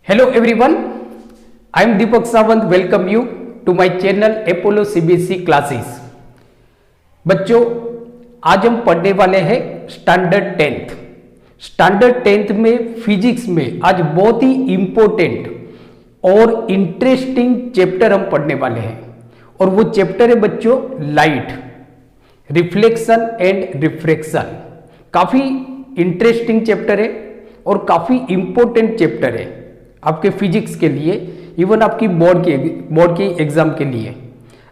Hello everyone, I am Deepak Sawant. Welcome you to my channel Apollo CBSE Classes. बच्चों, आज हम पढ़ने वाले हैं स्टैंडर्ड 10th। स्टैंडर्ड 10th में फिजिक्स में आज बहुत ही इंपॉर्टेंट और इंटरेस्टिंग चैप्टर हम पढ़ने वाले हैं और वो चैप्टर है बच्चों लाइट, रिफ्लेक्शन एंड रिफ्रैक्शन। काफी इंटरेस्टिंग चैप्टर है और काफी इंपॉर्टेंट चैप्टर है आपके फिजिक्स के लिए, इवन आपकी बोर्ड के एग्जाम के लिए।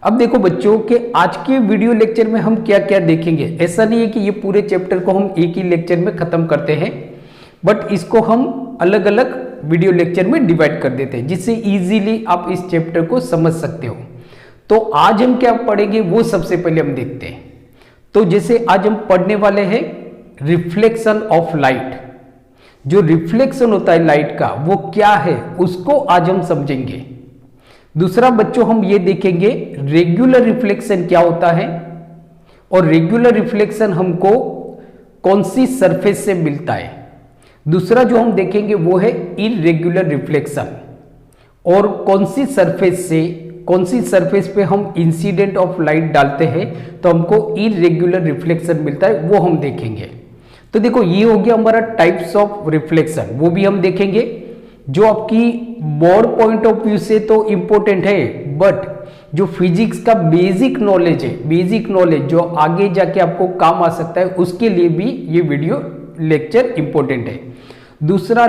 अब देखो बच्चों कि आज के वीडियो लेक्चर में हम क्या क्या देखेंगे। ऐसा नहीं है कि ये पूरे चैप्टर को हम एक ही लेक्चर में खत्म करते हैं, बट इसको हम अलग अलग वीडियो लेक्चर में डिवाइड कर देते हैं जिससे इजीली आप इस चैप्टर को समझ सकते हो। तो आज हम क्या पढ़ेंगे वो सबसे पहले हम देखते हैं। तो जैसे आज हम पढ़ने वाले हैं रिफ्लेक्शन ऑफ लाइट। जो रिफ्लेक्शन होता है लाइट का वो क्या है उसको आज हम समझेंगे। दूसरा बच्चों हम ये देखेंगे रेगुलर रिफ्लेक्शन क्या होता है और रेगुलर रिफ्लेक्शन हमको कौन सी सरफेस से मिलता है। दूसरा जो हम देखेंगे वो है इरेगुलर रिफ्लेक्शन और कौन सी सरफेस पे हम इंसिडेंट ऑफ लाइट डालते हैं तो हमको इरेगुलर रिफ्लेक्शन मिलता है, वो हम देखेंगे। तो देखो ये हो गया हमारा टाइप्स ऑफ रिफ्लेक्शन, वो भी हम देखेंगे जो आपकी बोर्ड पॉइंट ऑफ व्यू से तो इंपॉर्टेंट है, बट जो फिजिक्स का बेसिक नॉलेज है, बेसिक नॉलेज जो आगे जाके आपको काम आ सकता है, उसके लिए भी ये वीडियो लेक्चर इंपॉर्टेंट है। दूसरा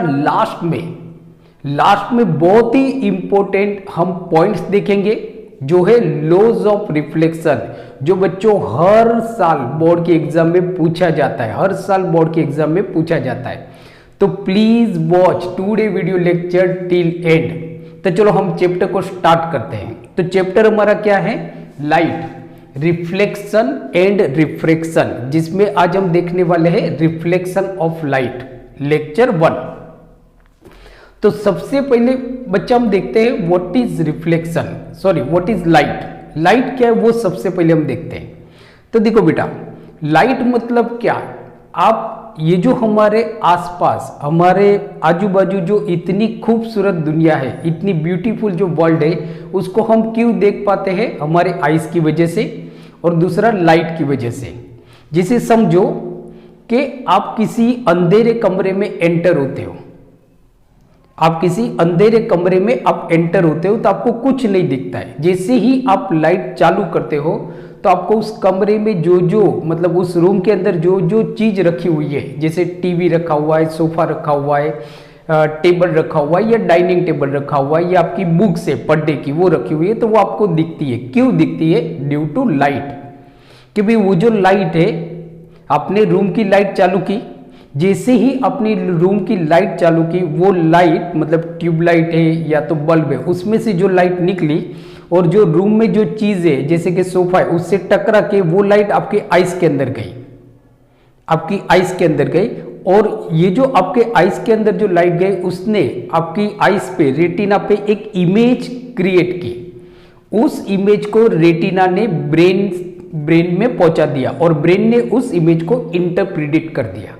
लास्ट में बहुत ही इंपॉर्टेंट हम पॉइंट्स देखेंगे जो है लॉज ऑफ रिफ्लेक्शन, जो बच्चों हर साल बोर्ड के एग्जाम में पूछा जाता है, तो please watch today video lecture till and. तो चलो हम चैप्टर को स्टार्ट करते हैं। तो चैप्टर हमारा क्या है लाइट, रिफ्लेक्शन एंड रिफ्रैक्शन, जिसमें आज हम देखने वाले हैं रिफ्लेक्शन ऑफ लाइट, लेक्चर 1। तो सबसे पहले बच्चा हम देखते हैं व्हाट इज लाइट क्या है वो सबसे पहले हम देखते हैं। तो देखो बेटा लाइट मतलब क्या, आप ये जो हमारे आसपास हमारे आजू बाजू जो इतनी खूबसूरत दुनिया है, इतनी ब्यूटीफुल जो वर्ल्ड है, उसको हम क्यों देख पाते हैं, हमारे आईज की वजह से और दूसरा लाइट की वजह से। जिसे समझो कि आप किसी अंधेरे कमरे में एंटर होते हो, तो आपको कुछ नहीं दिखता है। जैसे ही आप लाइट चालू करते हो तो आपको उस कमरे में जो मतलब उस रूम के अंदर जो चीज रखी हुई है, जैसे टीवी रखा हुआ है, सोफा रखा हुआ है, टेबल रखा हुआ है या डाइनिंग टेबल रखा हुआ है या आपकी बुक्स है पढ़ने की वो रखी हुई है, तो वो आपको दिखती है। क्यों दिखती है? Due to light. कि भाई वो जो लाइट है, आपने रूम की लाइट चालू की, जैसे ही अपनी रूम की लाइट चालू की, वो लाइट मतलब ट्यूबलाइट है या तो बल्ब है, उसमें से जो लाइट निकली और जो रूम में जो चीज है जैसे कि सोफा है उससे टकरा के वो लाइट आपके आइस के अंदर गई, और ये जो आपके आइस के अंदर जो लाइट गई उसने आपकी आइस पे, रेटिना पे एक इमेज क्रिएट की। उस इमेज को रेटिना ने ब्रेन में पहुंचा दिया और ब्रेन ने उस इमेज को इंटरप्रिट कर दिया।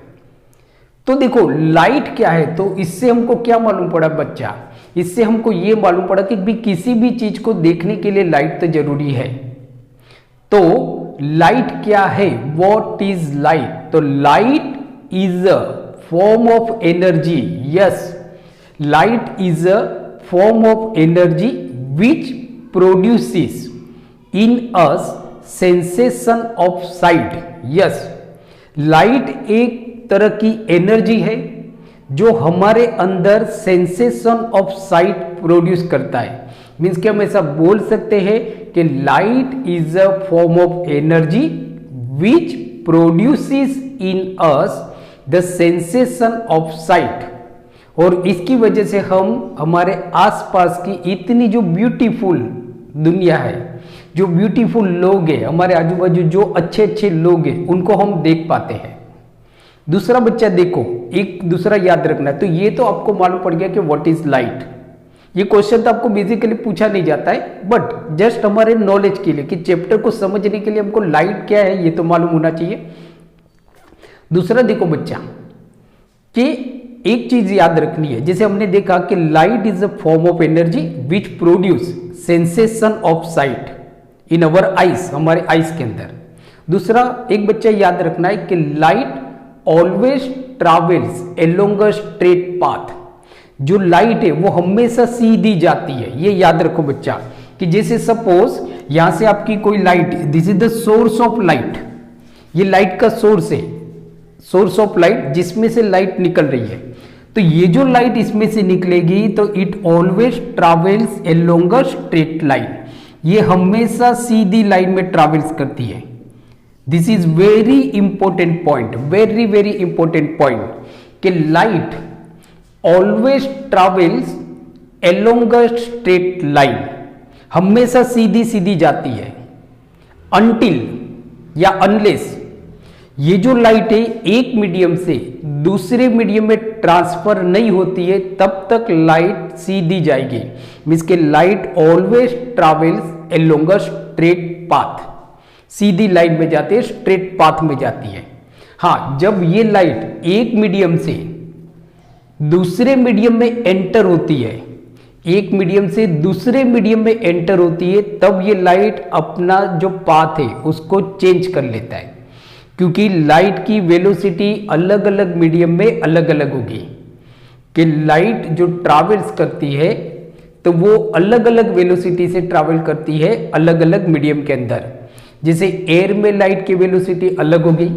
तो देखो लाइट क्या है, तो इससे हमको क्या मालूम पड़ा बच्चा, इससे हमको ये मालूम पड़ा कि भी किसी भी चीज को देखने के लिए लाइट तो जरूरी है। तो लाइट क्या है, व्हाट इज लाइट? तो light is a form of energy. Yes, light is a form of energy which produces in us sensation of site. Yes, light एक तरह की एनर्जी है जो हमारे अंदर सेंसेशन ऑफ साइट प्रोड्यूस करता है। मीन्स कि हम ऐसा बोल सकते हैं कि light is a form of energy which produces in us the sensation of site. और इसकी वजह से हम हमारे आसपास की इतनी जो ब्यूटीफुल दुनिया है, जो ब्यूटीफुल लोग हैं, हमारे आजू बाजू जो अच्छे अच्छे लोग हैं, उनको हम देख पाते हैं। दूसरा बच्चा देखो, एक दूसरा याद रखना है। तो ये तो आपको मालूम पड़ गया कि व्हाट इज लाइट। ये क्वेश्चन तो आपको बेसिकली पूछा नहीं जाता है, बट जस्ट हमारे नॉलेज के लिए कि चैप्टर को समझने के लिए हमको लाइट क्या है ये तो मालूम होना चाहिए। दूसरा देखो बच्चा कि एक चीज याद रखनी है, जैसे हमने देखा कि light is a form of energy which produce sensation of site in our eyes, हमारे आइज के अंदर। दूसरा एक बच्चा याद रखना है कि light always travels along a straight path. जो लाइट है वो हमेशा सीधी जाती है, ये याद रखो बच्चा। कि जैसे सपोज यहां से आपकी कोई light, this is the source of light, ये लाइट का सोर्स है, सोर्स ऑफ लाइट जिसमें से लाइट निकल रही है। तो ये जो लाइट इसमें से निकलेगी तो it always travels along a straight line, ये हमेशा सीधी लाइन में ट्रेवल्स करती है। This is very important point, very very important point, कि light always travels along a straight line, हमेशा सीधी सीधी जाती है। अनटिल या अनलेस ये जो लाइट है एक मीडियम से दूसरे मीडियम में ट्रांसफर नहीं होती है तब तक लाइट सीधी जाएगी। मींस के light always travels along a straight path, Sidhi line में जाती है, स्ट्रेट पाथ में जाती है। हाँ, जब ये लाइट एक मीडियम से दूसरे मीडियम में एंटर होती है, एक मीडियम से दूसरे मीडियम में एंटर होती है, तब ये लाइट अपना जो पाथ है उसको चेंज कर लेता है, क्योंकि लाइट की वेलोसिटी अलग अलग मीडियम में अलग अलग होगी। कि लाइट जो ट्रैवल्स करती है तो वो अलग अलग वेलोसिटी से ट्रैवल करती है अलग अलग मीडियम के अंदर। जैसे एयर में लाइट की वेलोसिटी अलग होगी,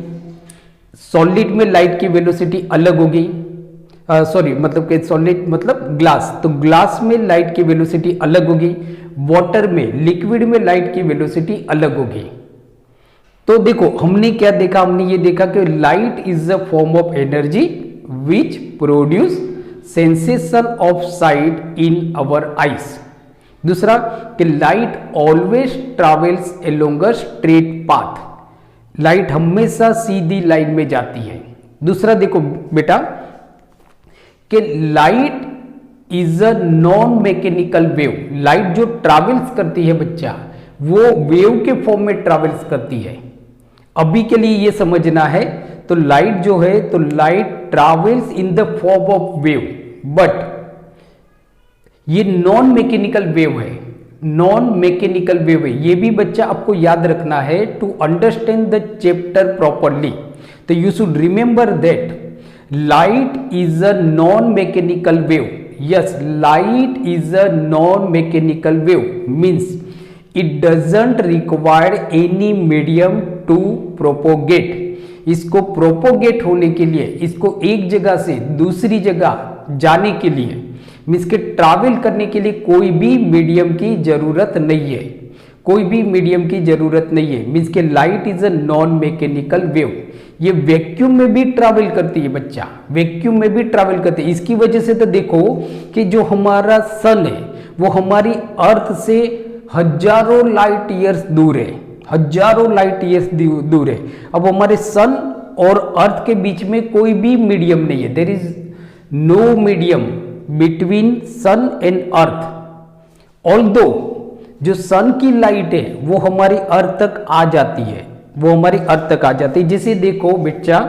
सॉलिड में लाइट की वेलोसिटी अलग होगी, सॉरी मतलब कि सॉलिड मतलब ग्लास, तो ग्लास में लाइट की वेलोसिटी अलग होगी, वाटर में, लिक्विड में लाइट की वेलोसिटी अलग होगी। तो देखो हमने क्या देखा, हमने ये देखा कि light is a form of energy which produce sensation of site in our eyes. दूसरा कि light always travels along a straight path, light हमेशा सीधी लाइन में जाती है। दूसरा देखो बेटा कि light is a non mechanical wave, light जो ट्रेवल्स करती है बच्चा वो वेव के फॉर्म में ट्रेवल्स करती है। अभी के लिए ये समझना है, तो लाइट जो है तो light travels in the form of wave, but ये नॉन मैकेनिकल वेव है, नॉन मैकेनिकल वेव है। ये भी बच्चा आपको याद रखना है to understand the chapter properly. तो you should remember that light is a non mechanical wave. Yes, light is a non mechanical wave means it doesn't require any medium to propagate. इसको प्रोपोगेट होने के लिए, इसको एक जगह से दूसरी जगह जाने के लिए, मीन्स के ट्रैवल करने के लिए कोई भी मीडियम की जरूरत नहीं है, कोई भी मीडियम की जरूरत नहीं है। मीन्स के light is a non mechanical wave. ये वैक्यूम में भी ट्रैवल करती है बच्चा, वैक्यूम में भी ट्रैवल करती है। इसकी वजह से तो देखो कि जो हमारा सन है वो हमारी अर्थ से हजारों लाइट ईयर्स दूर है, हजारों लाइट ईयर्स दूर है। अब हमारे सन और अर्थ के बीच में कोई भी मीडियम नहीं है, there is no medium between sun and earth. Although जो सन की लाइट है वो हमारी अर्थ तक आ जाती है, वो हमारी अर्थ तक आ जाती है। जैसे देखो बच्चा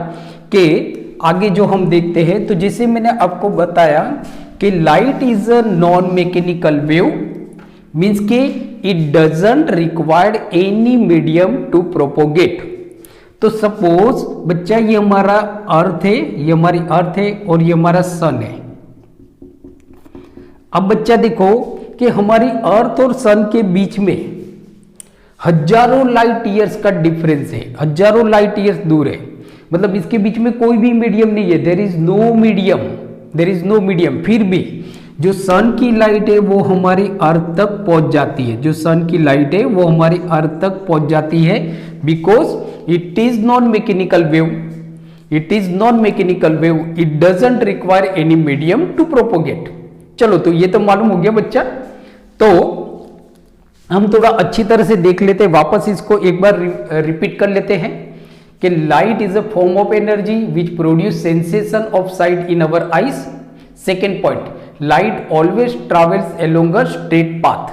के आगे जो हम देखते हैं, तो जैसे मैंने आपको बताया कि light is a non mechanical wave means के it doesn't required any medium to propagate. तो सपोज बच्चा ये हमारा अर्थ है, ये हमारी अर्थ है और ये हमारा सन है। अब बच्चा देखो कि हमारी अर्थ और सन के बीच में हजारों लाइट ईयर्स का डिफरेंस है, हजारों लाइट ईयर्स दूर है। मतलब इसके बीच में कोई भी मीडियम नहीं है, there is no medium, there is no medium. फिर भी जो सन की लाइट है वो हमारी अर्थ तक पहुंच जाती है, जो सन की लाइट है वो हमारी अर्थ तक पहुंच जाती है, because it is non mechanical wave, it is non mechanical wave, it doesn't require any medium to propagate. चलो तो ये तो मालूम हो गया बच्चा। तो हम थोड़ा अच्छी तरह से देख लेते हैं, वापस इसको एक बार रिपीट कर लेते हैं कि light is a form of energy which produce sensation of site in our eyes. Second point, light always travels along a straight path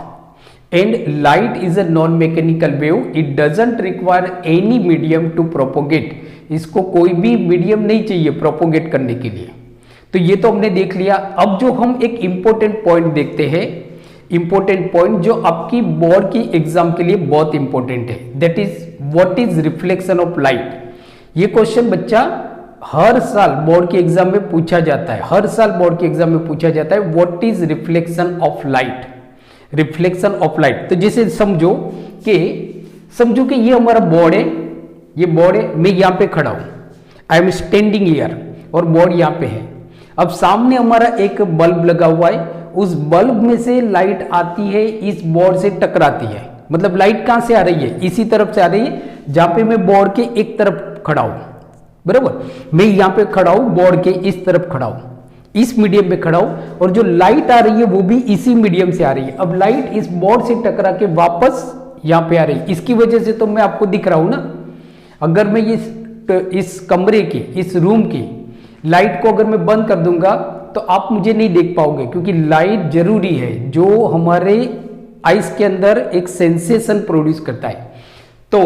and light is a non mechanical wave, it doesn't require any medium to propagate। इसको कोई भी medium नहीं चाहिए propagate करने के लिए। तो ये तो हमने देख लिया। अब जो हम एक इंपॉर्टेंट पॉइंट देखते हैं, इंपॉर्टेंट पॉइंट जो आपकी बोर्ड की एग्जाम के लिए बहुत इंपॉर्टेंट है, that is what is reflection of light. ये क्वेश्चन बच्चा हर साल बोर्ड के एग्जाम में पूछा जाता है, हर साल बोर्ड के एग्जाम में पूछा जाता है what is reflection of light, reflection of light. तो जैसे समझो कि ये हमारा बोर्ड है, ये बोर्ड है, मैं यहाँ पे खड़ा हूं, आई एम स्टैंडिंग हियर और बोर्ड यहाँ पे है। अब सामने हमारा एक बल्ब लगा हुआ है, उस बल्ब में से लाइट आती है, इस बोर्ड से टकराती है। मतलब लाइट कहां से आ रही है, इसी तरफ से आ रही है जहां पे मैं बोर्ड के एक तरफ खड़ा हूं, बराबर। मैं यहां पे खड़ा हूं, बोर्ड के इस तरफ खड़ा हूं, इस मीडियम पे खड़ा हूं, और जो लाइट आ रही है वो भी इसी मीडियम से आ रही है। अब लाइट इस बोर्ड से टकरा के वापस यहां पे आ रही है, इसकी वजह से तो मैं आपको दिख रहा हूं ना। अगर मैं इस कमरे की, इस रूम की लाइट को अगर मैं बंद कर दूंगा तो आप मुझे नहीं देख पाओगे, क्योंकि लाइट जरूरी है, जो हमारे आइस के अंदर एक सेंसेशन प्रोड्यूस करता है। तो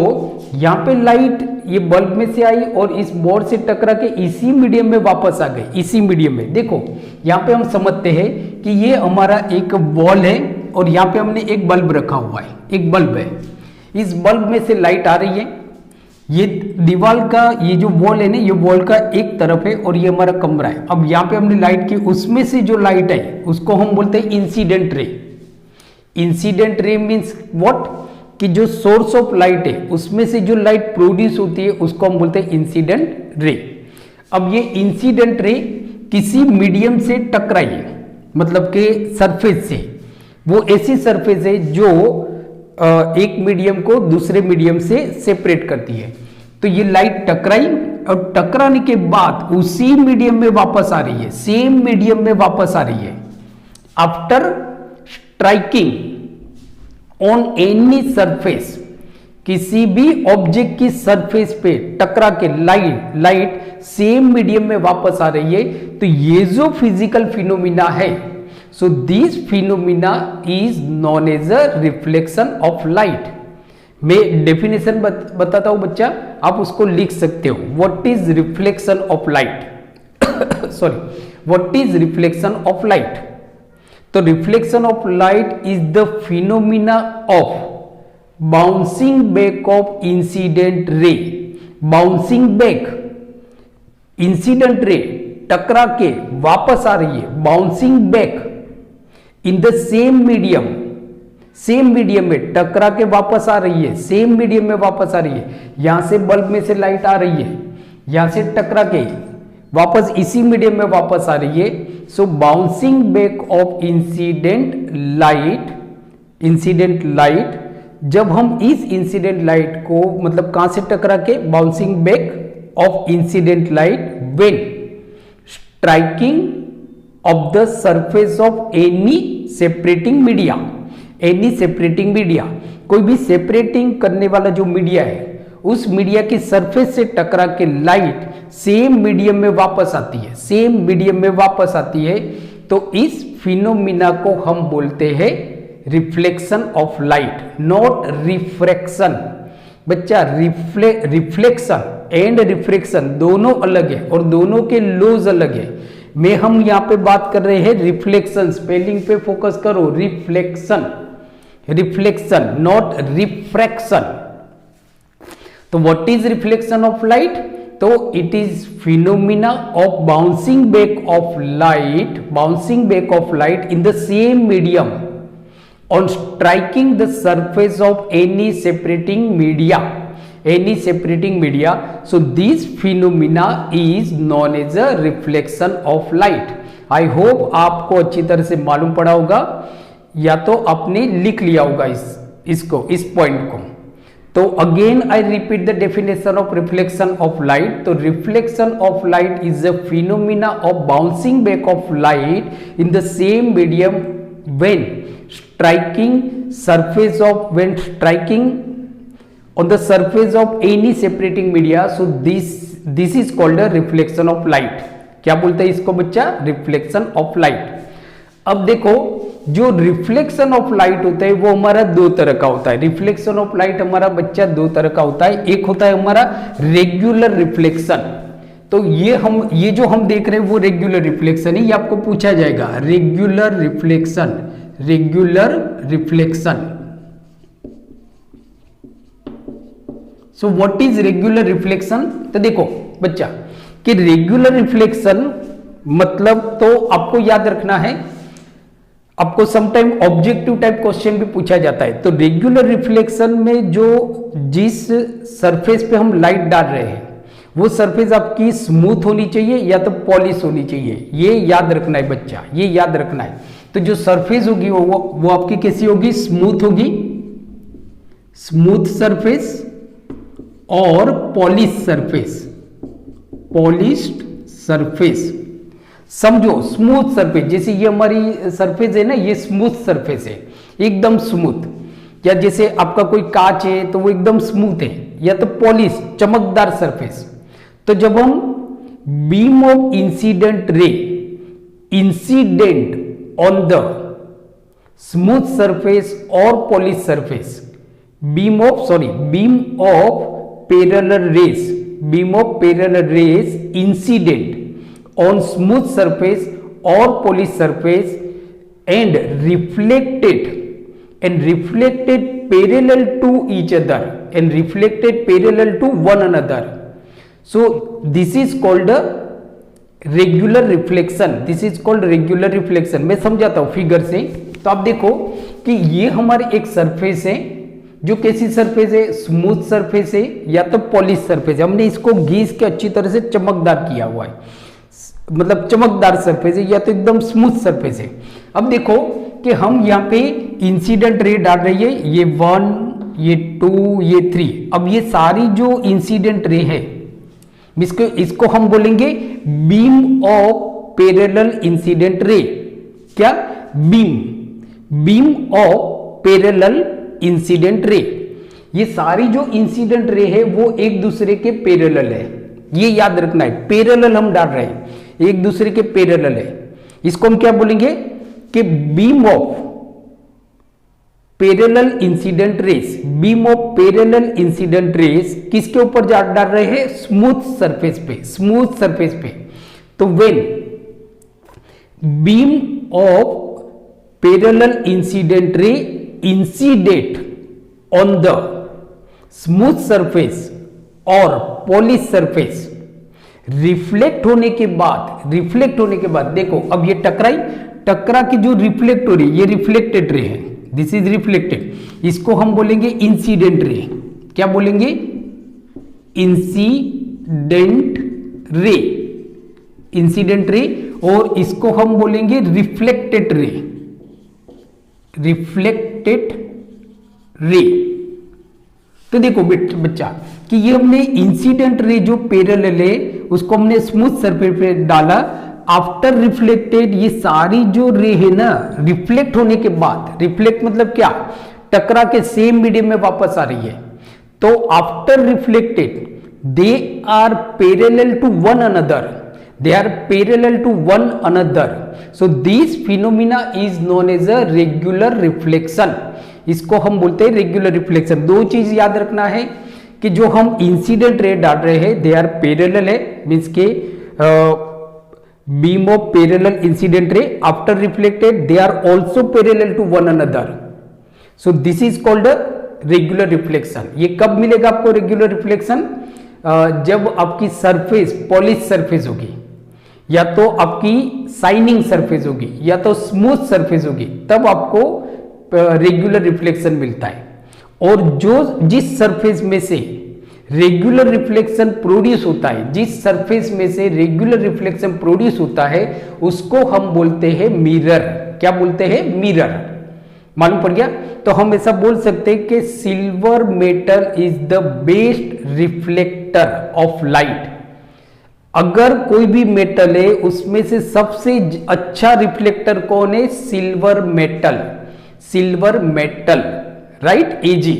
यहां पे लाइट ये बल्ब में से आई और इस बोर्ड से टकरा के इसी मीडियम में वापस आ गई, इसी मीडियम में। देखो यहां पे हम समझते हैं कि ये हमारा एक वॉल है और यहां पे हमने एक बल्ब रखा हुआ है, एक बल्ब है, इस बल्ब में से लाइट आ रही है। ये दीवार का ये जो वॉल है ना, ये वॉल का एक तरफ है और ये हमारा कमरा है। अब यहाँ पे हमने लाइट की, उसमें से जो लाइट है उसको हम बोलते हैं incident ray. Incident ray means what, कि जो सोर्स ऑफ लाइट है उसमें से जो लाइट प्रोड्यूस होती है उसको हम बोलते हैं इंसिडेंट रे। अब ये इंसिडेंट रे किसी मीडियम से टकराई है, मतलब के सरफेस से, वो ऐसी सरफेस है जो एक मीडियम को दूसरे मीडियम से सेपरेट करती है। तो ये लाइट टकराई और टकराने के बाद उसी मीडियम में वापस आ रही है, सेम मीडियम में वापस आ रही है। After striking on any surface, किसी भी ऑब्जेक्ट की सरफेस पे टकरा के लाइट सेम मीडियम में वापस आ रही है। तो ये जो फिजिकल फिनोमिना है, so this phenomena is known as a reflection of light। मैं डेफिनेशन बताता हूं बच्चा, आप उसको लिख सकते हो। What is reflection of light? Sorry, what is reflection of light? तो reflection of light is the phenomena of bouncing back of incident ray। bouncing back, incident ray टकरा के वापस आ रही है, bouncing back in the same medium, same medium में टकरा के वापस आ रही है, सेम मीडियम में वापस आ रही है। यहां से बल्ब में से लाइट आ रही है, यहां से टकरा के वापस इसी मीडियम में वापस आ रही है। So bouncing back of incident light, जब हम इस इंसिडेंट लाइट को, मतलब कहां से टकरा के, bouncing back of incident light when striking off the surface of any separating media. Any separating media, कोई भी सेपरेटिंग करने वाला जो मीडिया है, उस मीडिया की सरफेस से टकरा के लाइट सेम मीडियम में वापस आती है, सेम मीडियम में वापस आती है। तो इस फिनोमिना को हम बोलते हैं reflection of light, not refraction. बच्चा रिफ्लेक्शन एंड रिफ्रैक्शन दोनों अलग है और दोनों के लॉज अलग है। हम यहां पे बात कर रहे हैं रिफ्लेक्शन, स्पेलिंग पे फोकस करो, रिफ्लेक्शन, रिफ्लेक्शन नॉट रिफ्रैक्शन। तो what is reflection of light? तो it is phenomena of bouncing back of light in the same medium on striking the surface of any separating media, so this phenomena is known as a reflection of light। I hope आपको अच्छी तरह से मालूम पड़ा होगा या तो आपने लिख लिया होगा इस पॉइंट को। तो again I repeat the definition of reflection of light. तो reflection of light is a phenomena of bouncing back of light in the same medium when striking on the surface of any separating media, so this is called a reflection of light। क्या बोलते हैं इसको बच्चा? Reflection of light. अब देखो जो reflection of light होता है वो हमारा दो तरह का होता है। रिफ्लेक्शन ऑफ लाइट हमारा बच्चा दो तरह का होता है। एक होता है हमारा रेगुलर रिफ्लेक्शन, तो ये जो हम देख रहे हैं वो रेगुलर रिफ्लेक्शन है। ये आपको पूछा जाएगा, regular reflection, regular reflection. So what is regular reflection? तो देखो बच्चा कि रेगुलर रिफ्लेक्शन मतलब तो आपको याद रखना है, आपको समटाइम ऑब्जेक्टिव टाइप क्वेश्चन भी पूछा जाता है। तो रेगुलर रिफ्लेक्शन में जो जिस सरफेस पे हम लाइट डाल रहे हैं वो सरफेस आपकी स्मूथ होनी चाहिए या तो पॉलिश होनी चाहिए, ये याद रखना है बच्चा, ये याद रखना है। तो जो सरफेस होगी वो आपकी कैसी होगी? स्मूथ होगी, स्मूथ सरफेस और पॉलिश सरफेस, पॉलिश्ड सरफेस। समझो स्मूथ सरफेस, जैसे ये हमारी सरफेस है ना, ये स्मूथ सरफेस है, एकदम स्मूथ। या जैसे आपका कोई कांच है तो वो एकदम स्मूथ है, या तो पॉलिश चमकदार सरफेस। तो जब हम beam of incident ray incident on the smooth surface और polish surface, beam of parallel rays incident on smooth surface or polished surface and reflected parallel to each other and reflected parallel to one another. So this is called a regular reflection. This is called regular reflection. मैं समझाता हूँ figure से। तो आप देखो कि ये हमारी एक सरफेस है, जो कैसी सरफेस है? स्मूथ सरफेस है या तो पॉलिश सरफेस है। हमने इसको घिस के अच्छी तरह से चमकदार किया हुआ है, मतलब चमकदार सरफेस है या तो एकदम स्मूथ सरफेस है। अब देखो कि हम यहाँ पे इंसिडेंट रे डाल रही है, ये 1, ये 2, ये 3। अब ये सारी जो इंसिडेंट रे है इसको हम बोलेंगे बीम ऑफ पैरेलल इंसिडेंट रे। क्या? बीम ऑफ पैरेलल इंसिडेंट रे। ये सारी जो इंसिडेंट रे है वो एक दूसरे के पैरेलल है, ये याद रखना है। पैरेलल हम डाल रहे हैं, एक दूसरे के पैरेलल है। इसको हम क्या बोलेंगे कि beam of parallel incident rays. Beam of parallel incident rays किसके ऊपर डाल रहे हैं? स्मूथ सरफेस पे, स्मूथ सरफेस पे। तो when beam of parallel incident ray incident on the smooth surface और पॉलिश सरफेस, रिफ्लेक्ट होने के बाद देखो अब ये टकरा की जो रिफ्लेक्ट हो रही है, ये रिफ्लेक्टेड रे है, दिस इज रिफ्लेक्टेड। इसको हम बोलेंगे इंसिडेंट रे। क्या बोलेंगे? Incident ray, incident ray. और इसको हम बोलेंगे रिफ्लेक्टेड रे, रिफ्लेक्टेड रे। तो देखो बच्चा कि ये हमने इंसिडेंट रे जो पैरेलल है उसको हमने स्मूथ सरफेस पे डाला। आफ्टर रिफ्लेक्टेड ये सारी जो रे है ना, रिफ्लेक्ट होने के बाद, रिफ्लेक्ट मतलब क्या? टकरा के सेम मीडियम में वापस आ रही है। तो after reflected they are parallel to one another, they are parallel to one another. So this phenomena is known as a regular reflection. इसको हम बोलते हैं रेगुलर रिफ्लेक्शन। दो चीज याद रखना है कि जो हम इंसिडेंट रे डाल रहे हैं दे आर पैरेलल है, मींस के beam of parallel incident ray after reflected they are also parallel to one another. So this is called regular reflection. ये कब मिलेगा आपको रेगुलर रिफ्लेक्शन? जब आपकी सरफेस पॉलिश सरफेस होगी, या तो आपकी शाइनिंग सरफेस होगी, या तो स्मूथ सरफेस होगी, तब आपको रेगुलर रिफ्लेक्शन मिलता है। और जिस सरफेस में से रेगुलर रिफ्लेक्शन प्रोड्यूस होता है, जिस सरफेस में से रेगुलर रिफ्लेक्शन प्रोड्यूस होता है उसको हम बोलते हैं मिरर। क्या बोलते हैं? मिरर। मालूम पड़ गया? तो हम ऐसा बोल सकते हैं कि silver metal is the best reflector of light. अगर कोई भी मेटल है उसमें से सबसे अच्छा रिफ्लेक्टर कौन है? Silver metal, silver metal, right? Ag.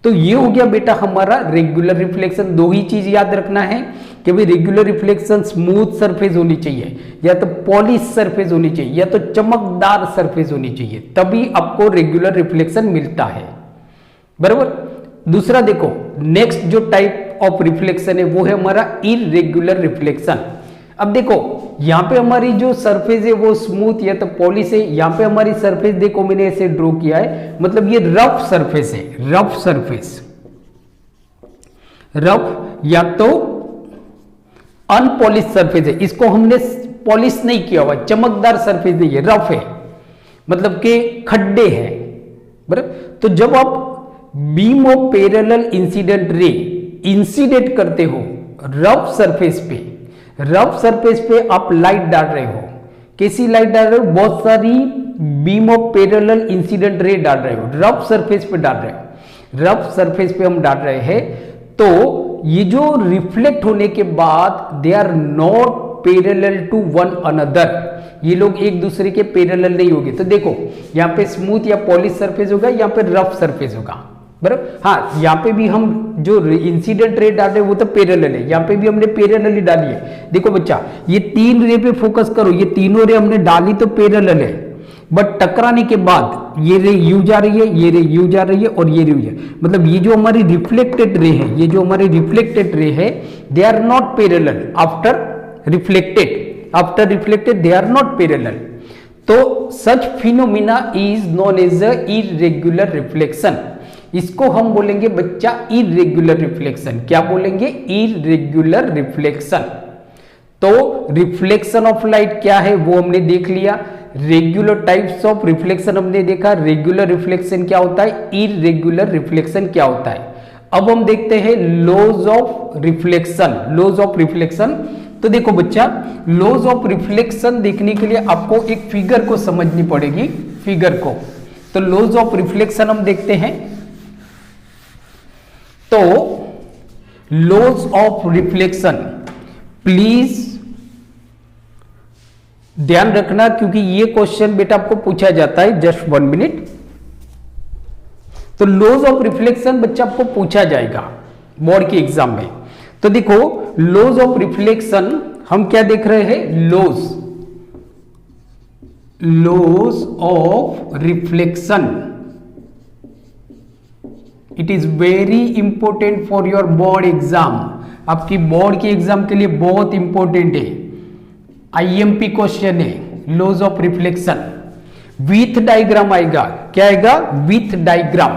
तो ये हो गया बेटा हमारा रेगुलर रिफ्लेक्शन। दो ही चीज याद रखना है कि भाई रेगुलर रिफ्लेक्शन स्मूथ सरफेस होनी चाहिए, या तो पॉलिश सरफेस होनी चाहिए, या तो चमकदार सरफेस होनी चाहिए, तभी आपको रेगुलर रिफ्लेक्शन मिलता है। बराबर? दूसरा देखो, नेक्स्ट जो टाइप टाइप ऑफ रिफ्लेक्शन है वो है हमारा इरेगुलर रिफ्लेक्शन। अब देखो यहाँ पे हमारी जो सरफेस है वो स्मूथ या तो पॉलिश है, यहाँ पे हमारी सरफेस देखो मैंने ऐसे ड्रॉ किया है, मतलब ये रफ सरफेस है, रफ सरफेस, रफ या तो अनपॉलिश सरफेस है, इसको हमने पॉलिश नहीं किया हुआ, चमकदार सरफेस नहीं है, रफ है, मतलब के खड्डे हैं, बराबर। तो जब आप beam of parallel incident ray incident करते हो रफ सरफेस पे, रफ सरफेस पे आप लाइट डाल रहे हो, कैसी लाइट डाल रहे हो, बहुत सारी बीम ऑफ पैरेलल इंसिडेंट रे डाल रहे हो, रफ सरफेस पे डाल रहे हो, रफ सरफेस पे हम डाल रहे हैं, तो ये जो रिफ्लेक्ट होने के बाद they are not parallel to one another, ये लोग एक दूसरे के पैरेलल नहीं होंगे। तो देखो यहाँ पे स्मूथ या पॉलिश सरफेस होगा, यहाँ पे रफ सरफेस होगा, बराबर। हाँ, यहाँ पे भी हम जो इंसिडेंट रे डाल रहे हैं वो तो पैरेलल है, यहाँ पे भी हमने पैरेलल ही डाली है। देखो बच्चा, ये तीन रे पे फोकस करो, ये तीनों रे हमने डाली तो पैरेलल है, बट टकराने के बाद ये रे यू जा रही है, ये रे यू जा रही है और ये रे यू है, मतलब ये जो हमारी रिफ्लेक्टेड रे है, ये जो हमारी रिफ्लेक्टेड रे है, they are not parallel after reflected, after reflected they are not parallel. तो such phenomena is known as a irregular reflection, इसको हम बोलेंगे बच्चा इरेगुलर रिफ्लेक्शन। क्या बोलेंगे? Irregular reflection. तो रिफ्लेक्शन ऑफ लाइट क्या है वो हमने देख लिया, रेगुलर टाइप्स ऑफ रिफ्लेक्शन हमने देखा, रेगुलर रिफ्लेक्शन क्या होता है, इरेगुलर रिफ्लेक्शन क्या होता है। अब हम देखते हैं laws of reflection, laws of reflection. तो देखो बच्चा, लॉज ऑफ रिफ्लेक्शन देखने के लिए आपको एक फिगर को समझनी पड़ेगी, फिगर को। तो लॉज ऑफ रिफ्लेक्शन हम देखते हैं, तो लॉज ऑफ रिफ्लेक्शन प्लीज ध्यान रखना, क्योंकि ये क्वेश्चन बेटा आपको पूछा जाता है, जस्ट 1 मिनट। तो लॉज ऑफ रिफ्लेक्शन बच्चा आपको पूछा जाएगा बोर्ड के एग्जाम में। तो देखो लॉज ऑफ रिफ्लेक्शन हम क्या देख रहे हैं, laws of reflection, it is very important for your board exam, आपकी बोर्ड के एग्जाम के लिए बहुत इंपॉर्टेंट है, आईएमपी क्वेश्चन है। Laws of reflection with diagram आएगा, क्या आएगा, विथ डायग्राम।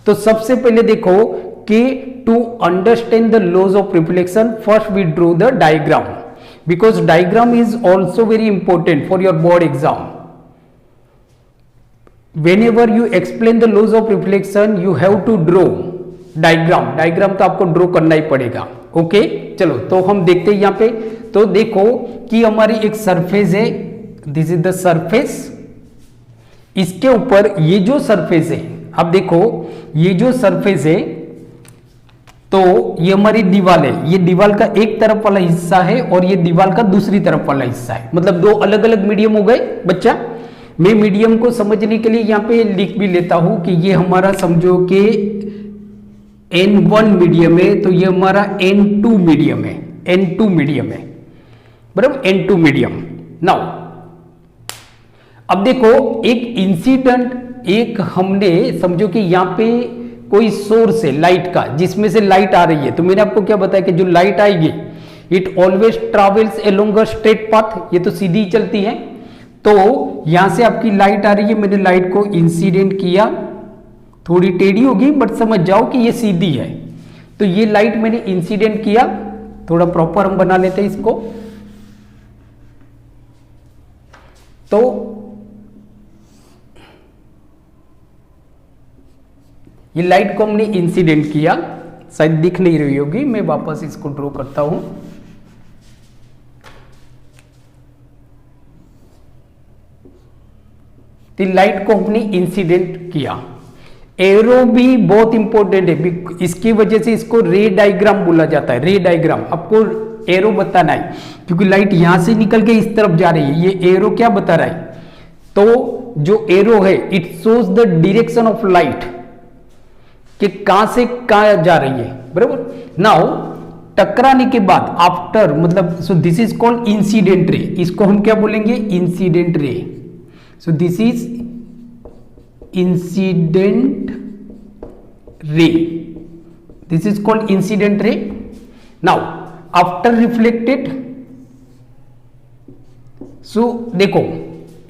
तो सबसे पहले देखो कि to understand the laws of reflection first we draw the diagram, because diagram is also very important for your board exam. Whenever you explain the laws of reflection, you have to draw diagram. Diagram तो आपको draw करना ही पड़ेगा, okay. चलो तो हम देखते हैं यहाँ पे। तो देखो कि हमारी एक सरफेस है, दिस इज द सरफेस, इसके ऊपर ये जो सरफेस है, अब देखो ये जो सरफेस है, तो ये हमारी दीवार है, ये दीवार का एक तरफ वाला हिस्सा है और ये दीवार का दूसरी तरफ वाला हिस्सा है, मतलब दो अलग अलग मीडियम हो गए बच्चा। मैं मीडियम को समझने के लिए यहाँ पे लिख भी लेता हूं कि ये हमारा समझो कि N1 मीडियम है, तो ये हमारा N2 मीडियम है, N2 मीडियम है, बराबर, N2 मीडियम। नाउ अब देखो एक इंसिडेंट, एक हमने समझो कि यहाँ पे कोई सोर्स है लाइट का, जिसमें से लाइट आ रही है। तो मैंने आपको क्या बताया कि जो लाइट आएगी it always travels along a straight path, ये तो सीधी ही चलती है। तो यहां से आपकी लाइट आ रही है, मैंने लाइट को इंसिडेंट किया, थोड़ी टेढ़ी होगी बट समझ जाओ कि ये सीधी है। तो ये लाइट मैंने इंसिडेंट किया, थोड़ा प्रॉपर हम बना लेते हैं इसको। तो ये लाइट को हमने इंसिडेंट किया, शायद दिख नहीं रही होगी, मैं वापस इसको ड्रॉ करता हूं। तो लाइट को हमने इंसिडेंट किया। एरो भी बहुत इंपॉर्टेंट है, इसकी वजह से इसको रे डायग्राम बोला जाता है। रे डायग्राम आपको एरो बताना है, क्योंकि लाइट यहां से निकल के इस तरफ जा रही है। ये एरो क्या बता रहा है, तो जो एरो है it shows the direction of light, कि कहां से कहां जा रही है, बराबर। नाउ टकराने के बाद आफ्टर, मतलब सो दिस इज कॉल्ड इंसिडेंट रे, इसको हम क्या बोलेंगे, incident ray. So this is incident ray, this is called incident ray. Now after reflected, so देखो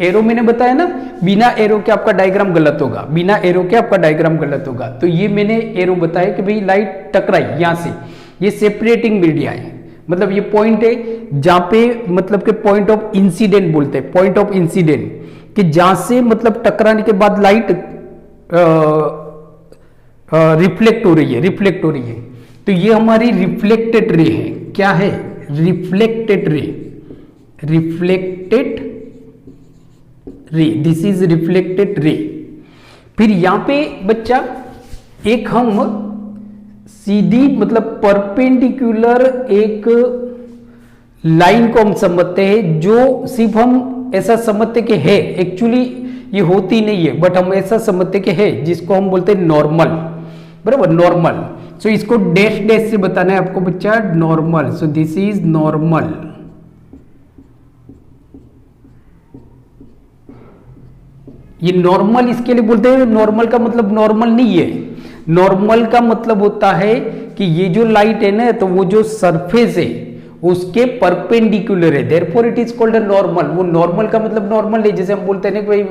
एरो मैंने बताया ना, बिना एरो के आपका डायग्राम गलत होगा, बिना एरो के आपका डायग्राम गलत होगा। तो ये मैंने एरो बताया कि भाई लाइट टकराई यहां से, ये सेपरेटिंग मीडिया है, मतलब ये पॉइंट है जहां पे मतलब के पॉइंट ऑफ इंसिडेंट बोलते हैं, पॉइंट ऑफ इंसिडेंट, कि जहां से मतलब टकराने के बाद लाइट रिफ्लेक्ट हो रही है, रिफ्लेक्ट हो रही है। तो ये हमारी रिफ्लेक्टेड रे है। क्या है? Reflected ray, reflected ray, this is reflected ray. फिर यहां पे बच्चा एक हम सीधी मतलब परपेंडिकुलर एक लाइन को हम समझते हैं, जो सिर्फ हम ऐसा समझते कि है, एक्चुअली ये होती नहीं है, बट हम ऐसा समझते कि है, जिसको हम बोलते हैं नॉर्मल, बराबर, नॉर्मल। सो इसको डैश डैश से बताना है आपको बच्चा, normal. So this is normal. ये नॉर्मल इसके लिए बोलते हैं, नॉर्मल का मतलब नॉर्मल नहीं है, नॉर्मल का मतलब होता है कि ये जो लाइट है ना, तो वो जो सरफेस है उसके परपेंडिकुलर है, therefore it is called a normal. वो नॉर्मल का मतलब नॉर्मल है, जैसे हम बोलते हैं ना भाई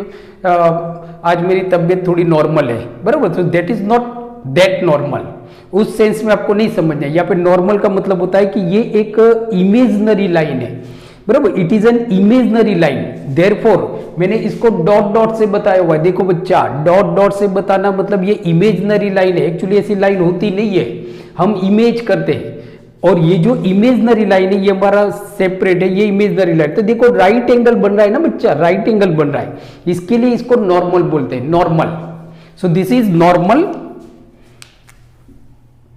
आज मेरी तबीयत थोड़ी नॉर्मल है, बराबर, तो that is not that normal, उस सेंस में आपको नहीं समझना। यहाँ पे नॉर्मल का मतलब होता है कि ये एक इमेजनरी लाइन है, बराबर, it is an imaginary line, therefore मैंने इसको डॉट डॉट से बताया हुआ है। देखो बच्चा, डॉट डॉट से बताना मतलब ये इमेजनरी लाइन है, एक्चुअली ऐसी लाइन होती नहीं है, हम इमेज करते हैं। और ये जो इमेजनरी लाइन है ये हमारा सेपरेट है, ये इमेजनरी लाइन। तो देखो राइट एंगल बन रहा है ना बच्चा, राइट एंगल बन रहा है, इसके लिए इसको नॉर्मल बोलते हैं, normal. So this is normal,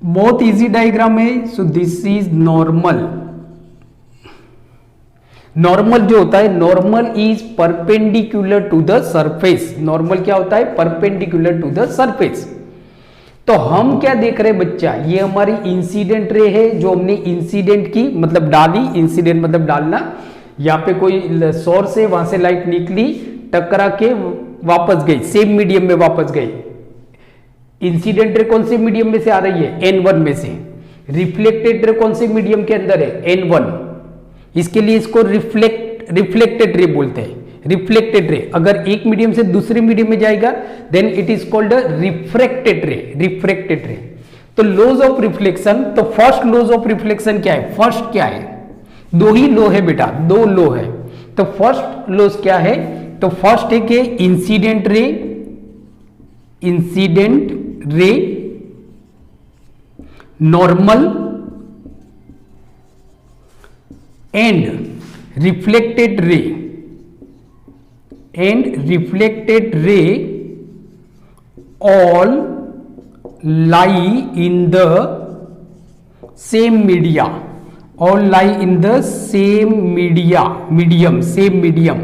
बहुत इजी डायग्राम है। So this is normal. Normal जो होता है, normal is perpendicular to the surface. Normal क्या होता है? Perpendicular to the surface. तो हम क्या देख रहे हैं बच्चा, ये हमारी इंसिडेंट रे है, जो हमने इंसिडेंट की मतलब डाली, इंसिडेंट मतलब डालना। यहाँ पे कोई सोर्स है, वहां से लाइट निकली, टकरा के वापस गई, सेम मीडियम में वापस गई। इंसिडेंट रे कौन से मीडियम में से आ रही है? N1 में से। रिफ्लेक्टेड रे कौन से मीडियम के अंदर है? N1। इसके लिए इसको रिफ्लेक्टेड रे बोलते हैं, रिफ्लेक्टेड रे। अगर एक मीडियम से दूसरे मीडियम में जाएगा then it is called refracted ray, refracted ray. तो लॉज ऑफ रिफ्लेक्शन, तो फर्स्ट लॉज ऑफ रिफ्लेक्शन क्या है? फर्स्ट क्या है? दो ही लो है बेटा, दो लो है। तो फर्स्ट लॉज क्या है? तो फर्स्ट है कि incident ray, incident ray normal and reflected रे, एंड रिफ्लेक्टेड रे all lie in the same media, all lie in the same media, medium, same medium।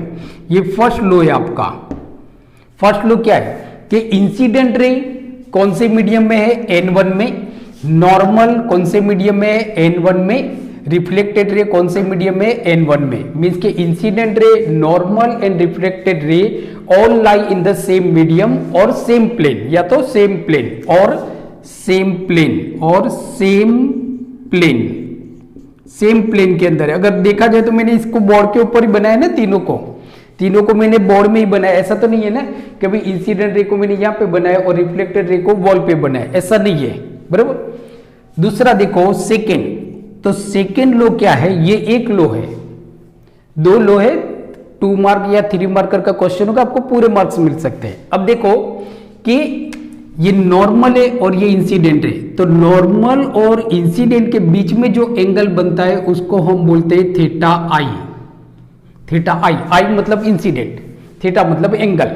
ये फर्स्ट लो है आपका। फर्स्ट लो क्या है कि इंसिडेंट रे कौन से मीडियम में है? N1 में। नॉर्मल कौन से मीडियम में है? N1 में। रिफ्लेक्टेड रे कौन से मीडियम में? N1 में। मीन्स के incident ray, normal and reflected रे all lie in the same medium और सेम प्लेन, या तो सेम प्लेन और सेम प्लेन और सेम प्लेन, सेम प्लेन के अंदर है। अगर देखा जाए तो मैंने इसको बोर्ड के ऊपर ही बनाया ना, तीनों को मैंने बोर्ड में ही बनाया। ऐसा तो नहीं है ना कि भाई इंसिडेंट रे को मैंने यहाँ पे बनाया और रिफ्लेक्टेड रे को वॉल पे बनाया, ऐसा नहीं है, बराबर। दूसरा देखो सेकेंड, तो सेकेंड लो क्या है? ये एक लो है, दो लो है, 2 मार्क या 3 मार्कर का क्वेश्चन होगा, आपको पूरे मार्क्स मिल सकते हैं। अब देखो कि ये नॉर्मल है और ये इंसिडेंट है, तो नॉर्मल और इंसिडेंट के बीच में जो एंगल बनता है उसको हम बोलते हैं थीटा आई। थीटा आई, आई मतलब इंसिडेंट, थीटा मतलब एंगल।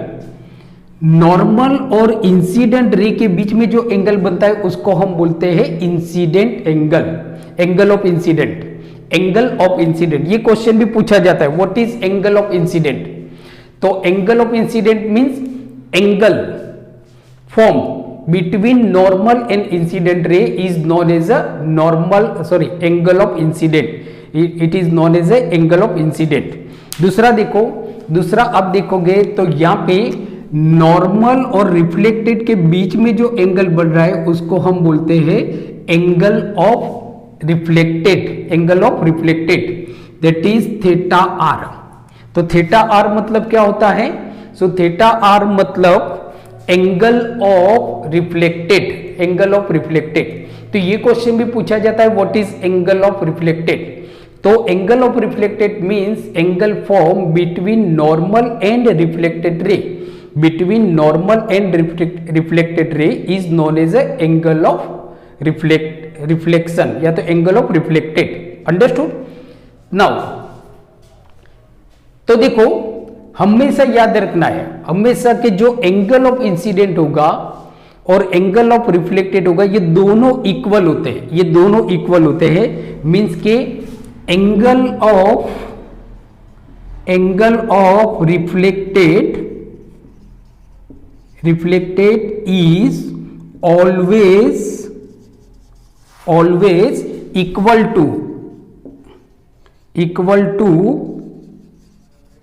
नॉर्मल और इंसिडेंट रे के बीच में जो एंगल बनता है उसको हम बोलते हैं incident angle, angle of incident, angle of incident. ये क्वेश्चन भी पूछा जाता है, what is angle of incident? तो angle of incident means angle form between normal and incident ray is known as a angle of incident, it is known as a angle of incident। दूसरा देखो, दूसरा अब देखोगे तो यहाँ पे normal और रिफ्लेक्टेड के बीच में जो एंगल बन रहा है उसको हम बोलते हैं angle of reflected that is theta R. तो थीटा आर मतलब क्या होता है? सो थीटा आर मतलब एंगल ऑफ रिफ्लेक्टेड। तो ये क्वेश्चन भी पूछा जाता है, what is angle of reflected? तो angle of reflected means angle form between normal and reflected ray. Between normal and reflected ray is known as angle of reflection या तो angle of reflected. Understood? Now तो देखो, हमेशा याद रखना है, हमेशा के जो एंगल ऑफ इंसिडेंट होगा और एंगल ऑफ रिफ्लेक्टेड होगा, ये दोनों इक्वल होते हैं। ये दोनों इक्वल होते हैं मींस के angle of reflected is always equal to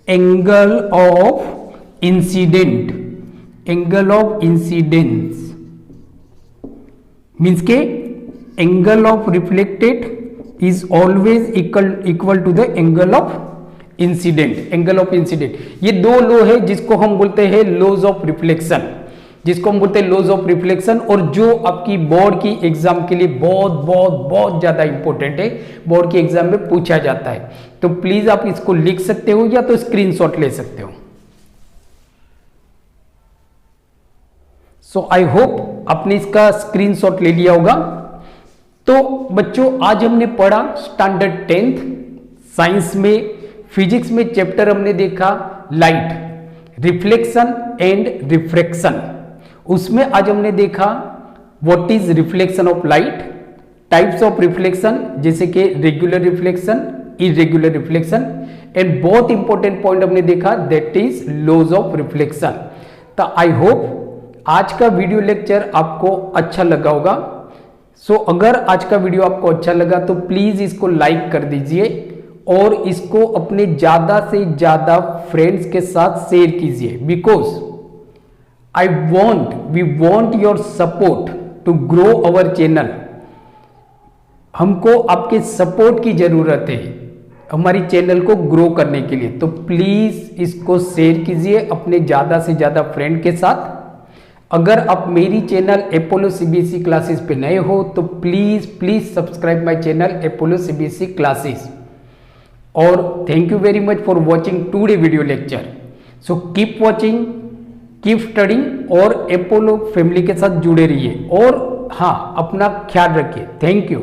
angle of incidence means के angle of reflected is always equal to the angle of incident. ये दो लॉ है जिसको हम बोलते हैं लॉज ऑफ रिफ्लेक्शन, और जो आपकी बोर्ड की एग्जाम के लिए बहुत ज्यादा इंपॉर्टेंट है, बोर्ड के एग्जाम में पूछा जाता है। तो प्लीज आप इसको लिख सकते हो या तो स्क्रीनशॉट ले सकते हो। सो आई होप आपने इसका स्क्रीनशॉट ले लिया होगा। तो बच्चों, आज हमने पढ़ा स्टैंडर्ड 10th साइंस में, फिजिक्स में चैप्टर हमने देखा लाइट, रिफ्लेक्शन एंड रिफ्रैक्शन। उसमें आज हमने देखा what is reflection of light, types of reflection जैसे कि regular reflection, irregular reflection, and बहुत इंपॉर्टेंट पॉइंट हमने देखा that is laws of reflection. तो आई होप आज का वीडियो लेक्चर आपको अच्छा लगा होगा। सो अगर आज का वीडियो आपको अच्छा लगा तो प्लीज इसको लाइक कर दीजिए और इसको अपने ज्यादा से ज्यादा फ्रेंड्स के साथ शेयर कीजिए, because we want your support to grow our channel. हमको आपके सपोर्ट की जरूरत है हमारी चैनल को ग्रो करने के लिए। तो प्लीज इसको शेयर कीजिए अपने ज्यादा से ज्यादा फ्रेंड के साथ। अगर आप मेरी चैनल अपोलो सीबीएसई क्लासेस पे नए हो तो please subscribe my channel Apollo CBSE classes. और thank you very much for watching today video lecture. So keep watching, keep studying और अपोलो फैमिली के साथ जुड़े रहिए। और हाँ, अपना ख्याल रखिए। Thank you.